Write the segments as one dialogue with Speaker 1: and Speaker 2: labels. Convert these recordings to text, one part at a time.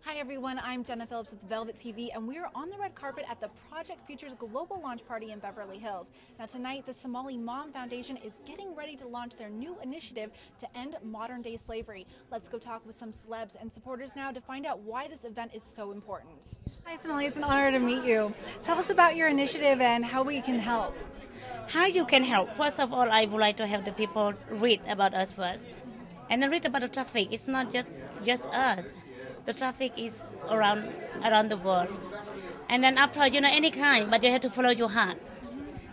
Speaker 1: Hi everyone, I'm Jenna Phillips with VelveTv, and we are on the red carpet at the Project Future's global launch party in Beverly Hills. Now tonight, the Somaly Mam Foundation is getting ready to launch their new initiative to end modern-day slavery. Let's go talk with some celebs and supporters now to find out why this event is so important. Hi Somaly, it's an honor to meet you. Tell us about your initiative and how we can help.
Speaker 2: How you can help? First of all, I would like to have the people read about us first. And then read about the traffic. It's not just us. The traffic is around the world. And then after, any kind, but you have to follow your heart.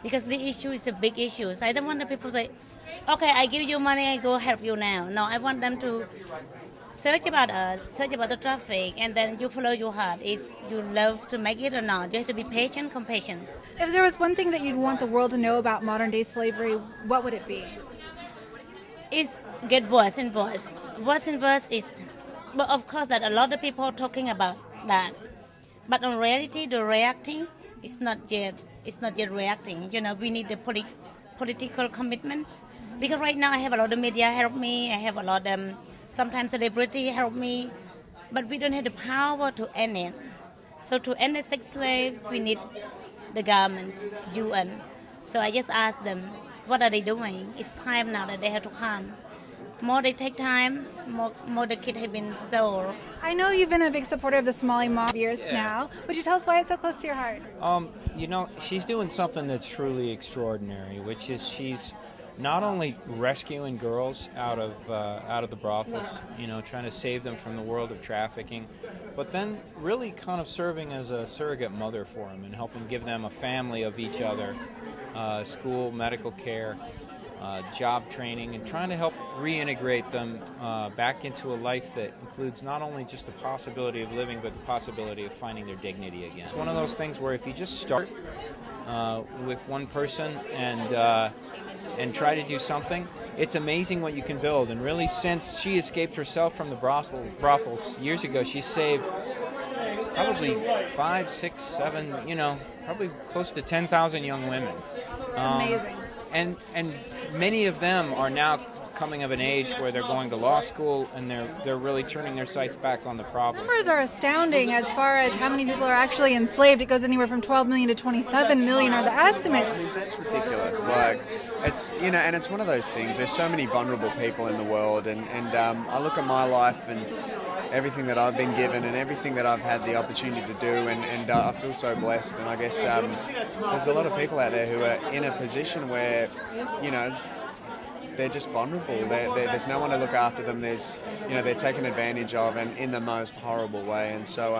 Speaker 2: Because the issue is a big issue. So I don't want the people to say, okay, I give you money, I go help you now. No, I want them to search about us, search about the traffic, and then you follow your heart. If you love to make it or not, you have to be patient, compassionate.
Speaker 1: If there was one thing that you'd want the world to know about modern-day slavery, what would it be?
Speaker 2: It's get worse and worse. Worse and worse is, but of course that a lot of people are talking about that. But in reality, the reacting is not yet reacting. We need the political commitments. Because right now I have a lot of media help me, I have a lot of sometimes celebrity help me, but we don't have the power to end it. So to end the sex slave, we need the governments, UN. So I just ask them, what are they doing? It's time now that they have to come. More they take time, more the kids have been sold.
Speaker 1: I know you've been a big supporter of the Somaly Mam for years now. Would you tell us why it's so close to your heart?
Speaker 3: She's doing something that's truly extraordinary, which is she's not only rescuing girls out of the brothels, trying to save them from the world of trafficking, but then really kind of serving as a surrogate mother for them and helping give them a family of each other, school, medical care, job training, and trying to help reintegrate them back into a life that includes not only just the possibility of living, but the possibility of finding their dignity again. It's one of those things where if you just start with one person and try to do something, it's amazing what you can build. And really, since she escaped herself from the brothels years ago, she's saved probably 5, 6, 7, probably close to 10,000 young women.
Speaker 1: Amazing.
Speaker 3: And many of them are now coming of an age where they're going to law school and they're really turning their sights back on the problem.
Speaker 1: Numbers are astounding as far as how many people are actually enslaved. It goes anywhere from 12 million to 27 million are the estimates.
Speaker 4: That's ridiculous. It's and it's one of those things. There's so many vulnerable people in the world, and I look at my life and everything that I've been given and everything that I've had the opportunity to do, and I feel so blessed. And I guess there's a lot of people out there who are in a position where, they're just vulnerable. There's no one to look after them. They're taken advantage of, and in the most horrible way. And so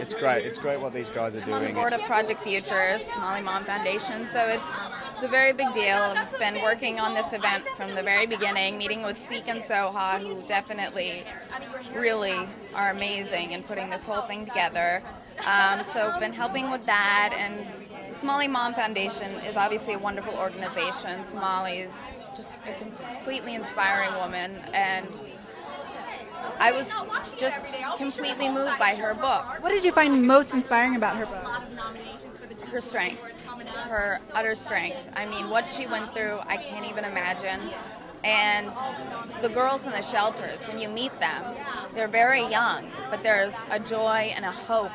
Speaker 4: it's great. It's great what these guys are doing.
Speaker 5: I'm on the board of Project Future, Somaly Mam Foundation. So it's a very big deal. I've been working on this event from the very beginning, meeting with Seek and Soha, who definitely really are amazing in putting this whole thing together. So I've been helping with that, and Somaly Mam Foundation is obviously a wonderful organization. Somaly's just a completely inspiring woman, and I was just completely moved by her book.
Speaker 1: What did you find most inspiring about her book?
Speaker 5: Her strength, her utter strength. I mean, what she went through, I can't even imagine. And the girls in the shelters, when you meet them, they're very young, but there's a joy and a hope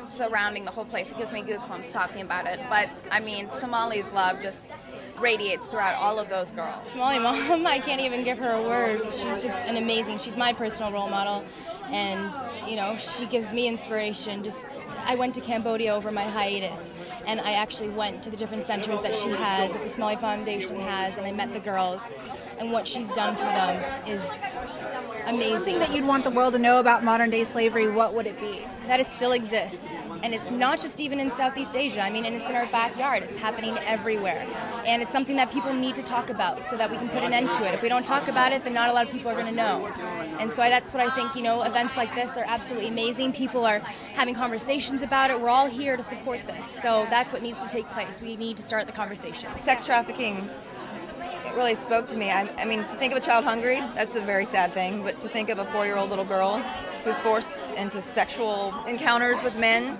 Speaker 5: surrounding the whole place. It gives me goosebumps talking about it. But, I mean, Somaly's love just radiates throughout all of those girls.
Speaker 6: Somaly Mam, I can't even give her a word. She's just an amazing. She's my personal role model, and she gives me inspiration. I went to Cambodia over my hiatus, and I actually went to the different centers that she has, that the Somaly Foundation has, and I met the girls, and what she's done for them is amazing.
Speaker 1: One thing that you'd want the world to know about modern-day slavery, what would it be?
Speaker 6: That it still exists. And it's not just even in Southeast Asia. I mean, and it's in our backyard. It's happening everywhere. And it's something that people need to talk about so that we can put an end to it. If we don't talk about it, then not a lot of people are going to know. And so that's what I think, events like this are absolutely amazing. People are having conversations about it. We're all here to support this. So that's what needs to take place. We need to start the conversation.
Speaker 7: Sex trafficking, it really spoke to me. I mean, to think of a child hungry, that's a very sad thing. But to think of a 4-year-old little girl who's forced into sexual encounters with men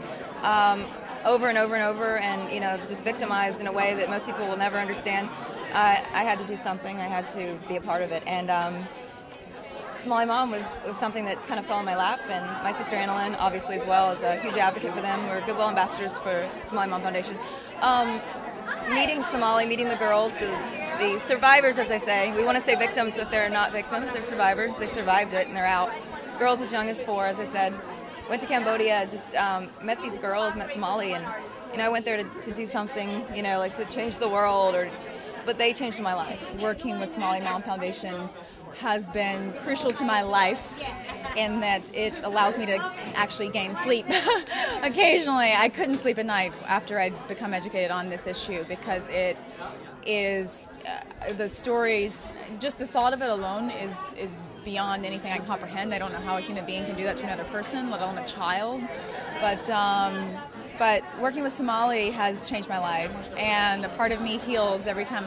Speaker 7: over and over and over, and just victimized in a way that most people will never understand, I had to do something. I had to be a part of it, and Somaly Mom was something that kind of fell in my lap, and my sister AnnaLynn, obviously as well, is a huge advocate for them. We're goodwill ambassadors for Somaly Mom Foundation. Meeting Somali, meeting the girls, the survivors, as they say. We want to say victims, but they're not victims. They're survivors. They survived it, and they're out. Girls as young as 4, as I said. Went to Cambodia, just met these girls, met Somali, and I went there to do something, like to change the world, but they changed my life.
Speaker 8: Working with Somaly Mam Foundation has been crucial to my life in that it allows me to actually gain sleep. Occasionally, I couldn't sleep at night after I'd become educated on this issue because it is the stories, just the thought of it alone is beyond anything I can comprehend. I don't know how a human being can do that to another person, let alone a child. But working with Somali has changed my life, and a part of me heals every time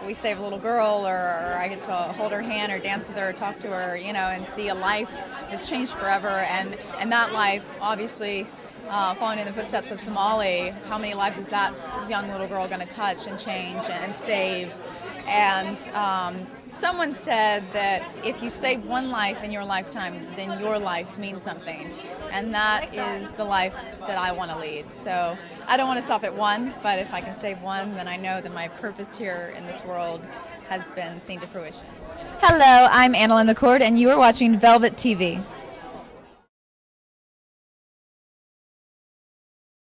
Speaker 8: we save a little girl, or I get to hold her hand or dance with her or talk to her, and see a life that's changed forever. And that life, obviously, following in the footsteps of Somali, how many lives is that young little girl going to touch and change and save? And someone said that if you save one life in your lifetime, then your life means something. And that is the life that I want to lead. So I don't want to stop at one, but if I can save one, then I know that my purpose here in this world has been seen to fruition.
Speaker 1: Hello, I'm AnnaLynn McCord, and you are watching VelveTv.